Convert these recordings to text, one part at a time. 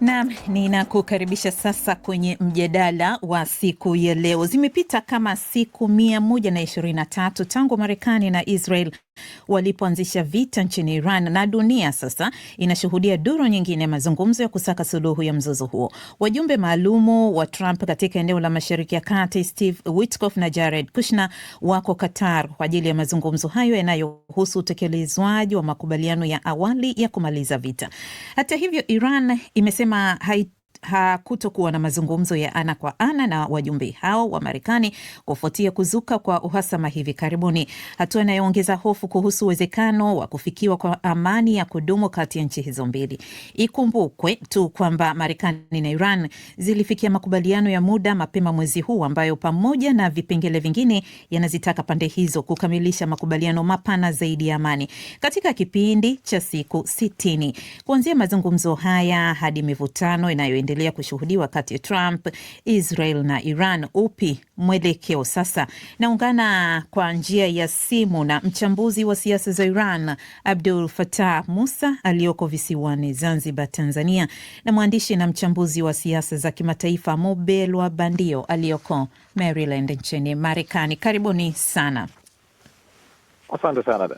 Naam, ninakukaribisha sasa kwenye mjadala wa siku ya leo. Zimepita kama siku 123 tangu Marekani na Israel walipoanzisha vita nchini Iran, na dunia sasa inashuhudia duru nyingine ya mazungumzo ya kusaka suluhu ya mzozo huo. Wajumbe maalumu wa Trump katika eneo la Mashariki ya Kati, Steve Witkoff na Jared Kushner, wako Qatar kwa ajili ya mazungumzo hayo yanayohusu utekelezwaji wa makubaliano ya awali ya kumaliza vita. Hata hivyo, Iran imesema hakutokuwa na mazungumzo ya ana kwa ana na wajumbe hao wa Marekani kufuatia kuzuka kwa uhasama hivi karibuni, hatua inayoongeza hofu kuhusu uwezekano wa kufikiwa kwa amani ya kudumu kati ya nchi hizo mbili. Ikumbukwe tu kwamba Marekani na Iran zilifikia makubaliano ya muda mapema mwezi huu ambayo pamoja na vipengele vingine yanazitaka pande hizo kukamilisha makubaliano mapana zaidi ya amani katika kipindi cha siku 60. Kuanzia mazungumzo haya hadi mivutano inayoendelea kushuhudiwa kati ya Trump, Israel na Iran, upi mwelekeo sasa? Naungana kwa njia ya simu na mchambuzi wa siasa za Iran, Abdul Fattah Musa aliyoko visiwani Zanzibar, Tanzania, na mwandishi na mchambuzi wa siasa za kimataifa Mubelwa Bandio aliyoko Maryland nchini Marekani. Karibuni sana. Asante sana.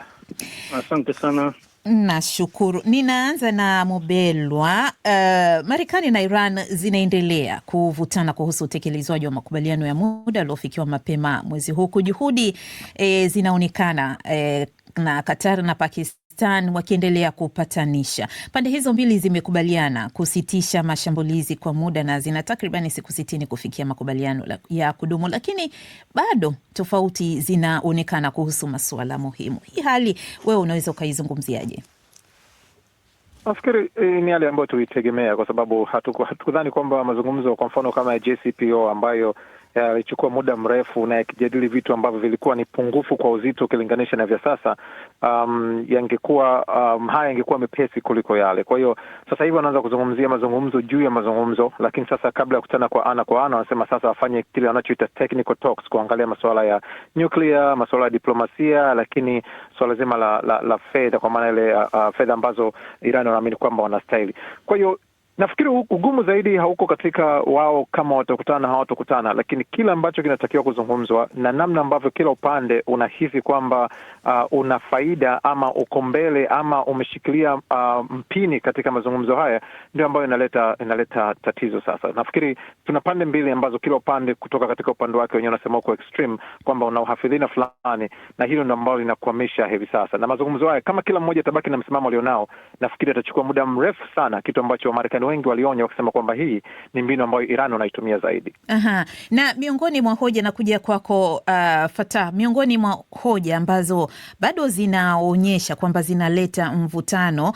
Asante sana. Nashukuru. Ninaanza na Mubelwa. Marekani na Iran zinaendelea kuvutana kuhusu utekelezwaji wa makubaliano ya muda yaliyofikiwa mapema mwezi huu. Juhudi zinaonekana na Qatar na Pakistan wakiendelea kupatanisha. Pande hizo mbili zimekubaliana kusitisha mashambulizi kwa muda na zina takribani siku 60 kufikia makubaliano ya kudumu, lakini bado tofauti zinaonekana kuhusu masuala muhimu. Hii hali wewe unaweza ukaizungumziaje? Nafikiri ni hali ambayo tuitegemea, kwa sababu hatukudhani kwamba mazungumzo kwa mfano kama ya JCPO ambayo yalichukua muda mrefu na yakijadili vitu ambavyo vilikuwa ni pungufu kwa uzito ukilinganisha na vya sasa, haya yangekuwa mepesi kuliko yale. Kwa hiyo sasa hivi wanaanza kuzungumzia mazungumzo juu ya mazungumzo, lakini sasa kabla ya kukutana kwa ana, wanasema sasa wafanye kile wanachoita technical talks, kuangalia masuala ya nuclear, masuala ya diplomasia, lakini swala zima la fedha, kwa maana ile fedha ambazo Iran wanaamini kwamba wanastahili. Kwa hiyo nafikiri ugumu zaidi hauko katika wao kama watakutana hawatokutana, lakini kila ambacho kinatakiwa kuzungumzwa na namna ambavyo kila upande unahisi kwamba una faida ama uko mbele ama umeshikilia mpini katika mazungumzo haya, ndio ambayo inaleta tatizo. Sasa nafikiri tuna pande mbili ambazo kila upande kutoka katika upande wake wenyewe unasema uko extreme, kwamba una uhafidhina fulani, na hilo ndio ambalo linakwamisha hivi sasa. Na mazungumzo haya kama kila mmoja tabaki na msimamo alionao, nafikiri atachukua muda mrefu sana, kitu ambacho Marekani wengi walionya wakisema kwamba hii ni mbinu ambayo Iran wanaitumia zaidi. Aha. Na miongoni mwa hoja na kuja kwako Fatah, miongoni mwa hoja ambazo bado zinaonyesha kwamba zinaleta mvutano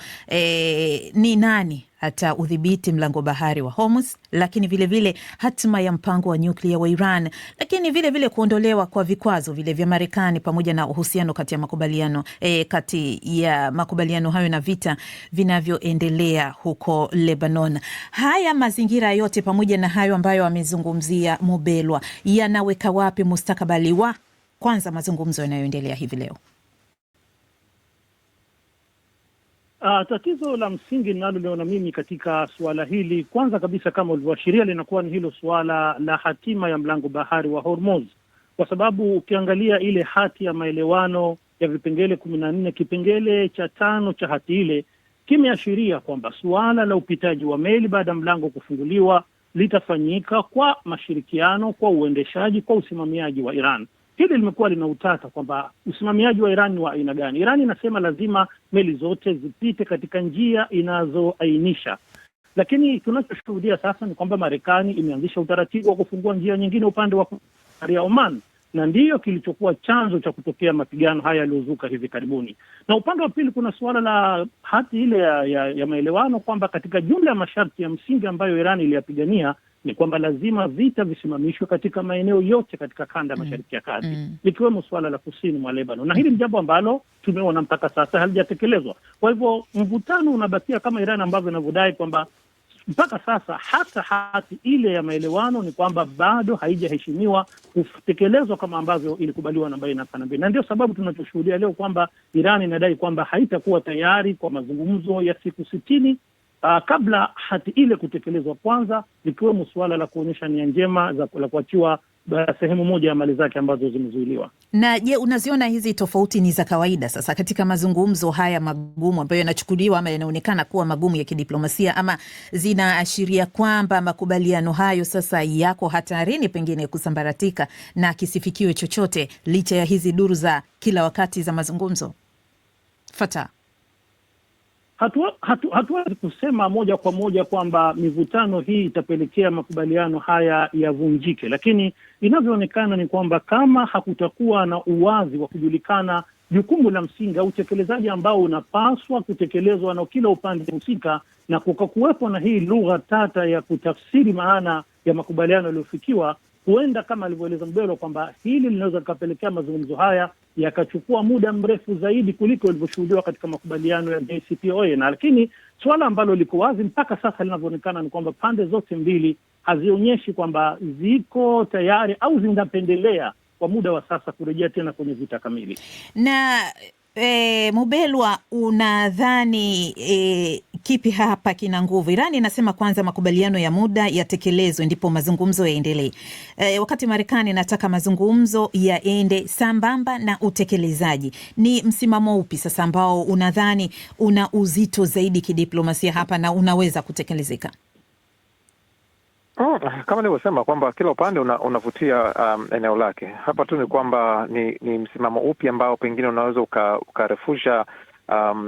ni nani hata udhibiti mlango bahari wa Hormuz, lakini vile vile hatima ya mpango wa nyuklia wa Iran, lakini vile vile kuondolewa kwa vikwazo vile vya Marekani pamoja na uhusiano kati ya makubaliano hayo na vita vinavyoendelea huko Lebanon. Haya mazingira yote pamoja na hayo ambayo amezungumzia Mubelwa, yanaweka wapi mustakabali wa kwanza mazungumzo yanayoendelea hivi leo? Tatizo la msingi ninaloliona mimi katika suala hili, kwanza kabisa kama ulivyoashiria, linakuwa ni hilo suala la hatima ya mlango bahari wa Hormuz, kwa sababu ukiangalia ile hati ya maelewano ya vipengele 14, kipengele cha 5 cha hati ile kimeashiria kwamba suala la upitaji wa meli baada ya mlango kufunguliwa litafanyika kwa mashirikiano, kwa uendeshaji, kwa usimamiaji wa Iran. Hili limekuwa lina utata kwamba usimamiaji wa Iran ni wa aina gani. Iran inasema lazima meli zote zipite katika njia inazoainisha, lakini tunachoshuhudia sasa ni kwamba Marekani imeanzisha utaratibu wa kufungua njia nyingine upande wa bahari ya Oman, na ndiyo kilichokuwa chanzo cha kutokea mapigano haya yaliyozuka hivi karibuni. Na upande wa pili kuna suala la hati ile ya maelewano kwamba katika jumla ya masharti ya msingi ambayo Iran iliyapigania ni kwamba lazima vita visimamishwe katika maeneo yote katika kanda ya Mashariki ya Kati, likiwemo suala la kusini mwa Lebanon. Na hili ni jambo ambalo tumeona mpaka sasa halijatekelezwa. Kwa hivyo mvutano unabakia kama Iran ambavyo inavyodai kwamba mpaka sasa hata hati ile ya maelewano ni kwamba bado haijaheshimiwa kutekelezwa kama ambavyo ilikubaliwa na baina ya pande mbili. Na ndio sababu tunachoshuhudia leo kwamba Iran inadai kwamba haitakuwa tayari kwa mazungumzo ya siku 60 kabla hati ile kutekelezwa, kwanza likiwemo suala la kuonyesha nia njema la kuachiwa sehemu moja ya mali zake ambazo zimezuiliwa. Na je, unaziona hizi tofauti ni za kawaida sasa katika mazungumzo haya magumu ambayo yanachukuliwa ama yanaonekana kuwa magumu ya kidiplomasia, ama zinaashiria kwamba makubaliano hayo sasa yako hatarini pengine kusambaratika na kisifikiwe chochote licha ya hizi duru za kila wakati za mazungumzo? Fatah. Hatuwezi kusema moja kwa moja kwamba mivutano hii itapelekea makubaliano haya yavunjike, lakini inavyoonekana ni kwamba kama hakutakuwa na uwazi wa kujulikana jukumu la msingi au utekelezaji ambao unapaswa kutekelezwa na kila upande husika, na kukakuwepo na hii lugha tata ya kutafsiri maana ya makubaliano yaliyofikiwa, huenda kama alivyoeleza Mbelwa kwamba hili linaweza likapelekea mazungumzo haya yakachukua muda mrefu zaidi kuliko ilivyoshuhudiwa katika makubaliano ya JCPOA. Na lakini suala ambalo liko wazi mpaka sasa linavyoonekana ni kwamba pande zote mbili hazionyeshi kwamba ziko tayari au zinapendelea kwa muda wa sasa kurejea tena kwenye vita kamili. Na Mubelwa, unadhani kipi hapa kina nguvu? Irani inasema kwanza makubaliano ya muda yatekelezwe ndipo mazungumzo yaendelee, wakati Marekani inataka mazungumzo yaende sambamba na utekelezaji. Ni msimamo upi sasa ambao unadhani una uzito zaidi kidiplomasia hapa na unaweza kutekelezeka? Kama nilivyosema kwamba kila upande unavutia eneo lake. Hapa tu ni kwamba ni msimamo upi ambao pengine unaweza ukarefusha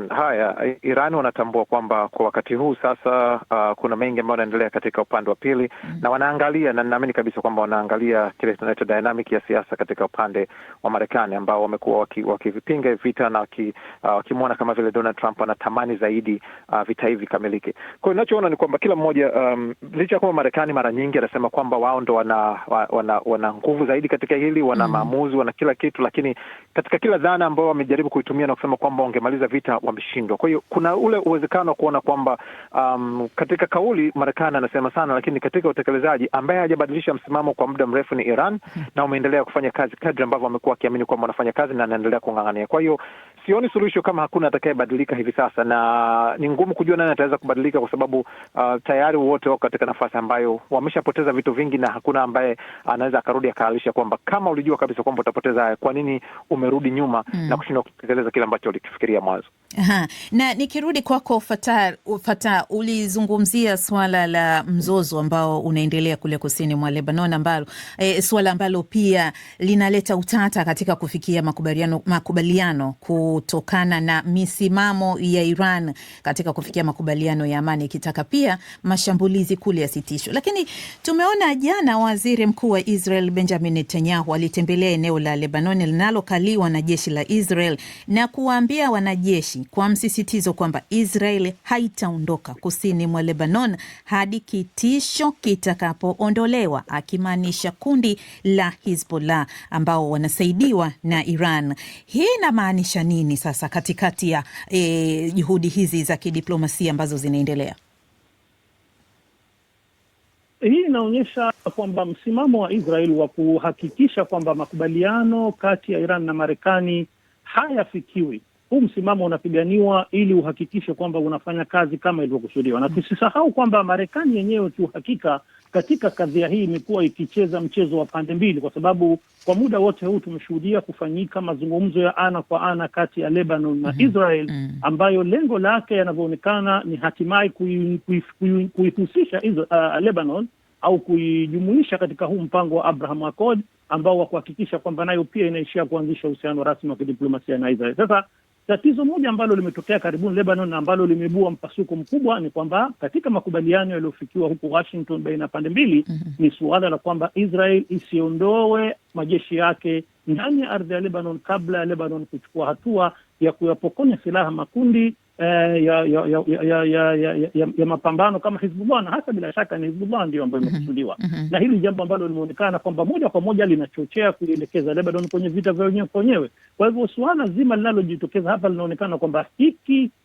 haya. Iran wanatambua kwamba kwa wakati huu sasa kuna mengi ambayo yanaendelea katika upande wa pili, na wanaangalia, na ninaamini kabisa kwamba wanaangalia kile tunaita dynamic ya siasa katika upande wa Marekani, ambao wamekuwa wakivipinga vita na wakimwona kama vile Donald Trump anatamani zaidi vita hivi kamilike. Kwa hiyo ninachoona ni kwamba kila mmoja licha kwamba Marekani mara nyingi anasema kwamba wao ndo wana nguvu zaidi katika hili, wana maamuzi, wana kila kitu, lakini katika kila dhana ambao wamejaribu kuitumia na kusema kwamba wangemaliza vita wameshindwa. Kwa hiyo kuna ule uwezekano wa kuona kwamba katika kauli Marekani anasema sana, lakini katika utekelezaji ambaye hajabadilisha msimamo kwa muda mrefu ni Iran, na umeendelea kufanya kazi kadri ambavyo wamekuwa wakiamini kwamba wanafanya kazi na anaendelea kung'ang'ania. Kwa hiyo sioni suluhisho kama hakuna atakayebadilika hivi sasa, na ni ngumu kujua nani ataweza kubadilika kwa sababu tayari wote wako katika nafasi ambayo wameshapoteza vitu vingi, na hakuna ambaye anaweza akarudi akaalisha kwamba kama ulijua kabisa kwamba utapoteza haya, kwa nini umerudi nyuma na kushindwa kutekeleza kile ambacho ulikifikiria mwanzo. Na nikirudi kwako Fatah, ulizungumzia swala la mzozo ambao unaendelea kule kusini mwa Lebanon, ambalo swala ambalo pia linaleta utata katika kufikia makubaliano kutokana na misimamo ya Iran katika kufikia makubaliano ya amani, ikitaka pia mashambulizi kule yasitishwe. Lakini tumeona jana waziri mkuu wa Israel Benjamin Netanyahu alitembelea eneo la Lebanon linalokaliwa na jeshi la Israel na kuwaambia wanajeshi kwa msisitizo kwamba Israel haitaondoka kusini mwa Lebanon hadi kitisho kitakapoondolewa, akimaanisha kundi la Hezbollah ambao wanasaidiwa na Iran. Hii inamaanisha nini sasa katikati ya juhudi hizi za kidiplomasia ambazo zinaendelea? Hii inaonyesha kwamba msimamo wa Israel wa kuhakikisha kwamba makubaliano kati ya Iran na Marekani hayafikiwi. Huu msimamo unapiganiwa ili uhakikishe kwamba unafanya kazi kama ilivyokusudiwa. Na tusisahau kwamba Marekani yenyewe kiuhakika katika kadhia hii imekuwa ikicheza mchezo wa pande mbili, kwa sababu kwa muda wote huu tumeshuhudia kufanyika mazungumzo ya ana kwa ana kati ya Lebanon na Israel, ambayo lengo lake yanavyoonekana ni hatimaye kuihusisha Lebanon au kuijumuisha katika huu mpango wa Abraham Accord, ambao wa kuhakikisha kwamba nayo pia inaishia kuanzisha uhusiano rasmi wa kidiplomasia na Israel. Sasa tatizo moja ambalo limetokea karibuni Lebanon na ambalo limeibua mpasuko mkubwa ni kwamba katika makubaliano yaliyofikiwa huko Washington baina ya pande mbili ni suala la kwamba Israel isiondoe majeshi yake ndani ya ardhi ya Lebanon kabla ya Lebanon kuchukua hatua ya kuyapokonya silaha makundi ya mapambano kama Hezbollah, na hasa bila shaka ni Hezbollah ndio ambayo imekusudiwa. Na hili jambo ambalo limeonekana kwamba moja kwa moja linachochea kuelekeza Lebanon kwenye vita vya wenyewe kwa wenyewe. Kwa hivyo suala zima linalojitokeza hapa linaonekana kwamba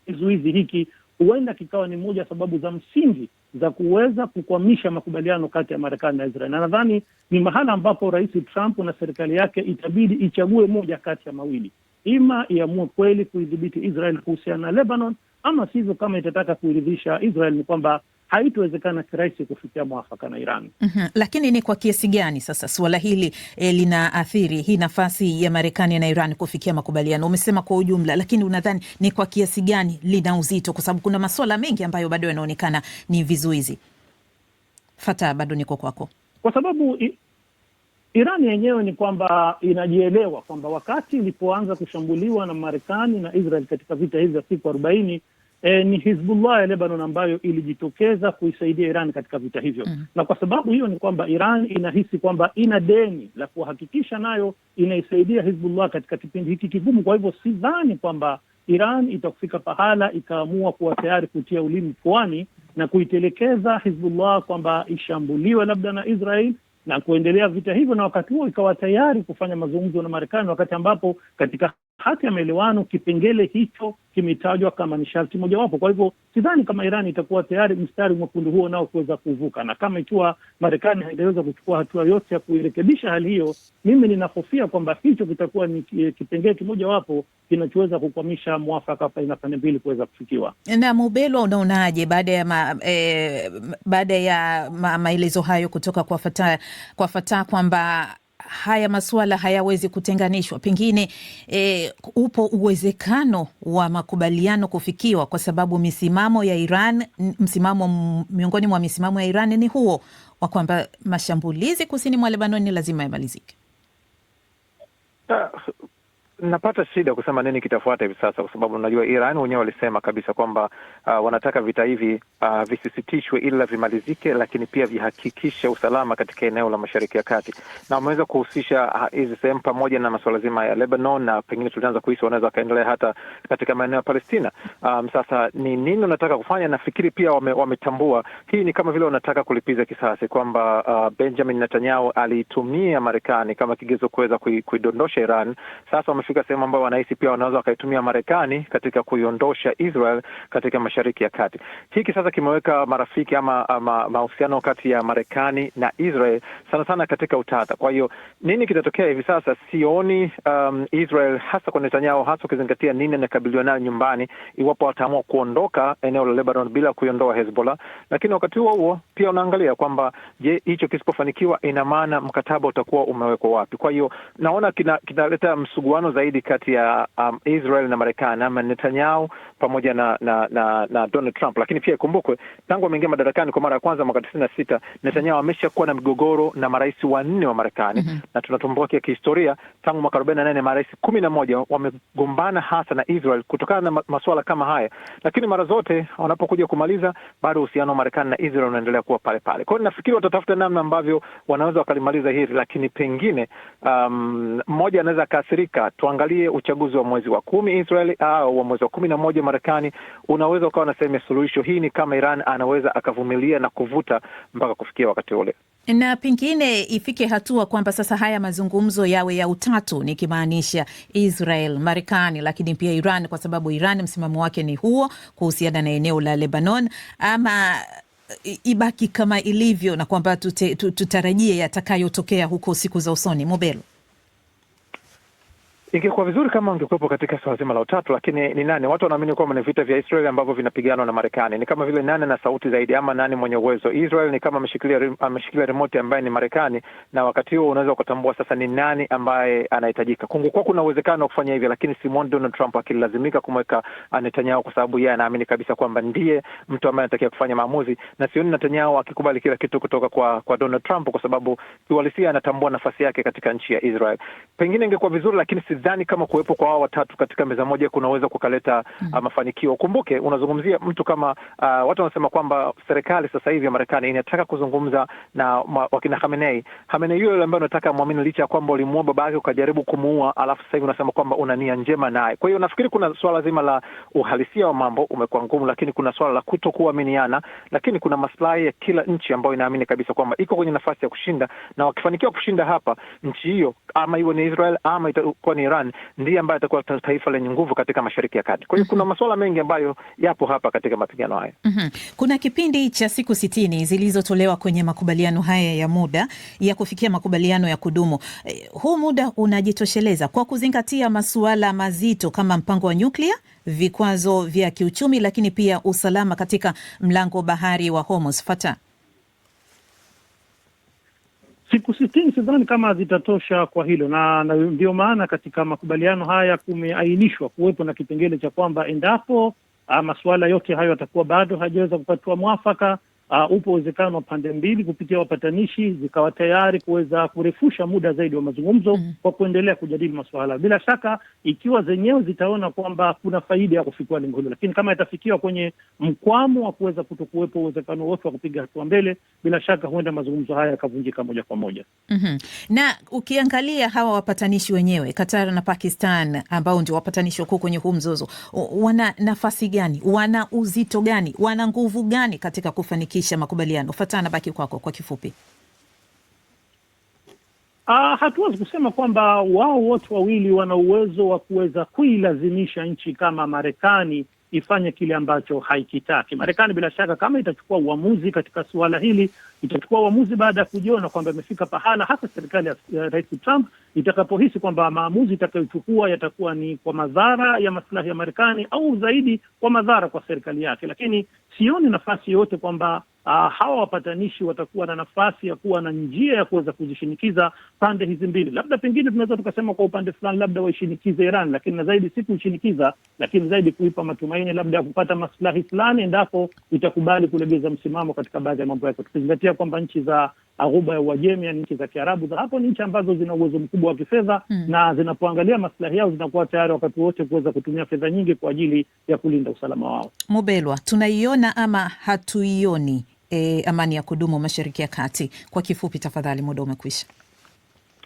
kizuizi hiki huenda kikawa ni moja sababu za msingi za kuweza kukwamisha makubaliano kati ya Marekani na Israel. Na nadhani ni mahala ambapo Rais Trump na serikali yake itabidi ichague moja kati ya mawili. Ima iamue kweli kuidhibiti Israel kuhusiana na Lebanon, ama sivyo, kama itataka kuiridhisha Israel, ni kwamba haitowezekana kirahisi kufikia mwafaka na Iran. Lakini ni kwa kiasi gani sasa suala hili linaathiri hii nafasi ya Marekani na Iran kufikia makubaliano? Umesema kwa ujumla, lakini unadhani ni kwa kiasi gani lina uzito? Kwa sababu kuna masuala mengi ambayo bado yanaonekana ni vizuizi. Fatah, bado niko kwako. Kwa sababu Iran yenyewe ni kwamba inajielewa kwamba wakati ilipoanza kushambuliwa na Marekani na Israel katika vita hivi vya siku 40, ni Hizbullah ya Lebanon ambayo ilijitokeza kuisaidia Iran katika vita hivyo. Na kwa sababu hiyo ni kwamba Iran inahisi kwamba ina deni la kuhakikisha nayo inaisaidia Hizbullah katika kipindi hiki kigumu. Kwa hivyo sidhani kwamba Iran itakufika pahala ikaamua kuwa tayari kutia ulimi puani na kuitelekeza Hizbullah kwamba ishambuliwe labda na Israel na kuendelea vita hivyo, na wakati huo ikawa tayari kufanya mazungumzo na Marekani, wakati ambapo katika hati ya maelewano kipengele hicho kimetajwa kama ni sharti mojawapo. Kwa hivyo sidhani kama Iran itakuwa tayari mstari mwekundu huo nao kuweza kuvuka, na kama ikiwa Marekani haitaweza kuchukua hatua yote ya kuirekebisha hali hiyo, mimi ninahofia kwamba hicho kitakuwa ni kipengele kimojawapo kinachoweza kukwamisha mwafaka baina pande mbili kuweza kufikiwa. Na Mubelwa, unaonaje baada ya maelezo hayo kutoka kwa Fatah kwamba haya masuala hayawezi kutenganishwa? Pengine upo uwezekano wa makubaliano kufikiwa, kwa sababu misimamo ya Iran, miongoni mwa misimamo ya Iran ni huo wa kwamba mashambulizi kusini mwa Lebanon ni lazima yamalizike. Napata shida kusema nini kitafuata hivi sasa, kwa sababu unajua Iran wenyewe walisema kabisa kwamba wanataka vita hivi visisitishwe ila vimalizike, lakini pia vihakikishe usalama katika eneo la Mashariki ya Kati, na wameweza kuhusisha hizi sehemu pamoja na masuala zima ya Lebanon, na pengine tulianza kuhisi wanaweza wakaendelea hata katika maeneo ya Palestina. Sasa ni nini wanataka kufanya? Nafikiri pia wametambua hii ni kama vile wanataka kulipiza kisasi, kwamba Benjamin Netanyahu alitumia Marekani kama kigezo kuweza kuidondosha Iran. Sasa wamefika sehemu ambayo wanahisi pia wanaweza wakaitumia Marekani katika kuiondosha Israel katika Mashariki ya Kati. Hiki sasa kimeweka marafiki ama mahusiano kati ya Marekani na Israel sana sana katika utata. Kwa hiyo nini kitatokea hivi sasa? Sioni Israel, hasa kwa Netanyahu, hasa ukizingatia nini anakabiliwa nayo nyumbani, iwapo wataamua kuondoka eneo la Lebanon bila kuiondoa Hezbollah. Lakini wakati huo pia unaangalia kwamba je, hicho kisipofanikiwa, ina maana mkataba utakuwa umewekwa wapi? Kwa hiyo naona kinaleta msuguano zaidi kati ya Israel na Marekani, ama Netanyahu pamoja na Donald Trump. Lakini pia ikumbukwe, tangu ameingia madarakani kwa mara ya kwanza mwaka 96, Netanyahu ameshakuwa na migogoro na marais 4 wa Marekani. Na tunatumbukia kihistoria, tangu mwaka 48 marais 11 wamegombana hasa na Israel kutokana na masuala kama haya. Lakini mara zote wanapokuja kumaliza, bado uhusiano wa Marekani na Israel unaendelea kuwa pale pale. Kwa hiyo nafikiri watatafuta namna ambavyo wanaweza wakalimaliza hili, lakini pengine mmoja anaweza kaathirika. Tuangalie uchaguzi wa mwezi wa 10 Israel au wa mwezi wa 11 Marekani, unaweza ukawa na sehemu ya suluhisho. Hii ni kama Iran anaweza akavumilia na kuvuta mpaka kufikia wakati ule, na pengine ifike hatua kwamba sasa haya mazungumzo yawe ya utatu, nikimaanisha Israel, Marekani, lakini pia Iran, kwa sababu Iran msimamo wake ni huo kuhusiana na eneo la Lebanon, ama ibaki kama ilivyo na kwamba tutarajie yatakayotokea huko siku za usoni. Mobelo, ingekuwa vizuri kama ungekuwepo katika swala zima la utatu, lakini ni nani? Watu wanaamini kwamba ni vita vya Israel ambavyo vinapiganwa na Marekani. Ni kama vile nani na sauti zaidi, ama nani mwenye uwezo. Israel ni kama ameshikilia remote ambaye ni Marekani, na wakati huo unaweza ukatambua sasa ni nani ambaye anahitajika. Kungekuwa kuna uwezekano wa kufanya hivyo, lakini Simon Donald Trump akilazimika kumweka Netanyahu, kwa sababu yeye anaamini kabisa kwamba ndiye mtu ambaye anatakiwa kufanya maamuzi, na sioni Netanyahu akikubali kila kitu kutoka kwa Donald Trump, kwa sababu kiuhalisia anatambua nafasi yake katika nchi ya Israel. Pengine ingekuwa vizuri, lakini sidhani kama kuwepo kwa wao watatu katika meza moja kunaweza kukaleta mafanikio. Kumbuke unazungumzia mtu kama watu wanasema kwamba serikali sasa hivi ya Marekani inataka kuzungumza na wakina Khamenei yule ambaye unataka muamini, licha ya kwamba ulimuua baba yake ukajaribu kumuua, alafu sasa hivi unasema kwamba una nia njema naye. Kwa hiyo nafikiri kuna swala zima la uhalisia wa mambo umekuwa ngumu, lakini kuna swala la kutokuaminiana, lakini kuna maslahi ya kila nchi ambayo inaamini kabisa kwamba iko kwenye nafasi ya kushinda, na wakifanikiwa kushinda hapa, nchi hiyo ama iwe ni Israel ama itakuwa ni Iran ndiye ambaye atakuwa taifa lenye nguvu katika Mashariki ya Kati. Kwa hiyo kuna masuala mengi ambayo yapo hapa katika mapigano haya. Kuna kipindi cha siku 60 zilizotolewa kwenye makubaliano haya ya muda ya kufikia makubaliano ya kudumu. Huu muda unajitosheleza kwa kuzingatia masuala mazito kama mpango wa nyuklia, vikwazo vya kiuchumi, lakini pia usalama katika mlango bahari wa Hormuz. Fatah, siku 60 sidhani kama zitatosha kwa hilo, na ndio maana katika makubaliano haya kumeainishwa kuwepo na kipengele cha kwamba endapo masuala yote hayo yatakuwa bado hajaweza kupatiwa mwafaka, upo uwezekano wa pande mbili kupitia wapatanishi zikawa tayari kuweza kurefusha muda zaidi wa mazungumzo kwa kuendelea kujadili masuala. Bila shaka ikiwa zenyewe zitaona kwamba kuna faida ya kufikia lengo hilo, lakini kama itafikiwa kwenye mkwamo wa kuweza kutokuwepo uwezekano wote wa kupiga hatua mbele, bila shaka huenda mazungumzo haya yakavunjika moja kwa moja. Na ukiangalia hawa wapatanishi wenyewe, Qatar na Pakistan ambao ndio wapatanishi wakuu kwenye huu mzozo, wana nafasi gani? Wana uzito gani? Wana nguvu gani katika kufanikisha makubaliano? Fatah, nabaki kwako kwa kifupi. Hatuwezi kusema kwamba wao wote wawili wana uwezo wa kuweza kuilazimisha nchi kama Marekani ifanye kile ambacho haikitaki. Marekani bila shaka kama itachukua uamuzi katika suala hili, itachukua uamuzi baada ya kujiona kwamba imefika pahala, hasa serikali ya Rais Trump itakapohisi kwamba maamuzi itakayochukua yatakuwa ni kwa madhara ya maslahi ya Marekani au zaidi kwa madhara kwa serikali yake. Lakini sioni nafasi yote kwamba hawa wapatanishi watakuwa na nafasi ya kuwa na njia ya kuweza kuzishinikiza pande hizi mbili. Labda pengine tunaweza tukasema kwa upande fulani labda waishinikize Iran, lakini na zaidi si kuishinikiza, lakini zaidi kuipa matumaini labda ya kupata maslahi fulani endapo itakubali kulegeza msimamo katika baadhi ya mambo yake, tukizingatia kwamba nchi za Ghuba ya Uajemi, yani nchi za Kiarabu za hapo, ni nchi ambazo zina uwezo mkubwa wa kifedha na zinapoangalia maslahi yao zinakuwa tayari wakati wote kuweza kutumia fedha nyingi kwa ajili ya kulinda usalama wao. Mubelwa, tunaiona ama hatuioni amani ya kudumu Mashariki ya Kati? Kwa kifupi tafadhali, muda umekwisha.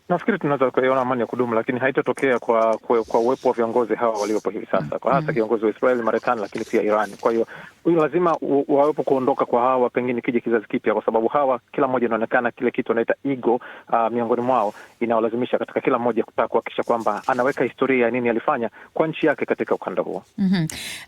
Nafikiri tunaweza kuiona amani ya kudumu, lakini haitatokea kwa uwepo wa viongozi hawa waliopo hivi sasa, kwa hasa kiongozi wa Israeli, Marekani, lakini pia Iran. Kwa hiyo lazima wawepo kuondoka kwa hawa, pengine kije kizazi kipya, kwa sababu hawa kila mmoja inaonekana kile kitu anaita ego miongoni mwao inawalazimisha katika kila mmoja kutaka kuhakikisha kwamba anaweka historia ya nini alifanya kwa nchi yake katika ukanda huo.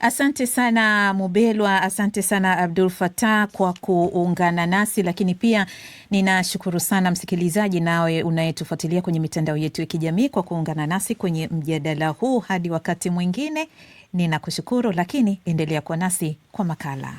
Asante sana Mubelwa, asante sana Abdul Fatah kwa kuungana nasi, lakini pia ninashukuru sana msikilizaji nawe unayetufuatilia kwenye mitandao yetu ya kijamii kwa kuungana nasi kwenye mjadala huu. Hadi wakati mwingine, ninakushukuru, lakini endelea kuwa nasi kwa makala.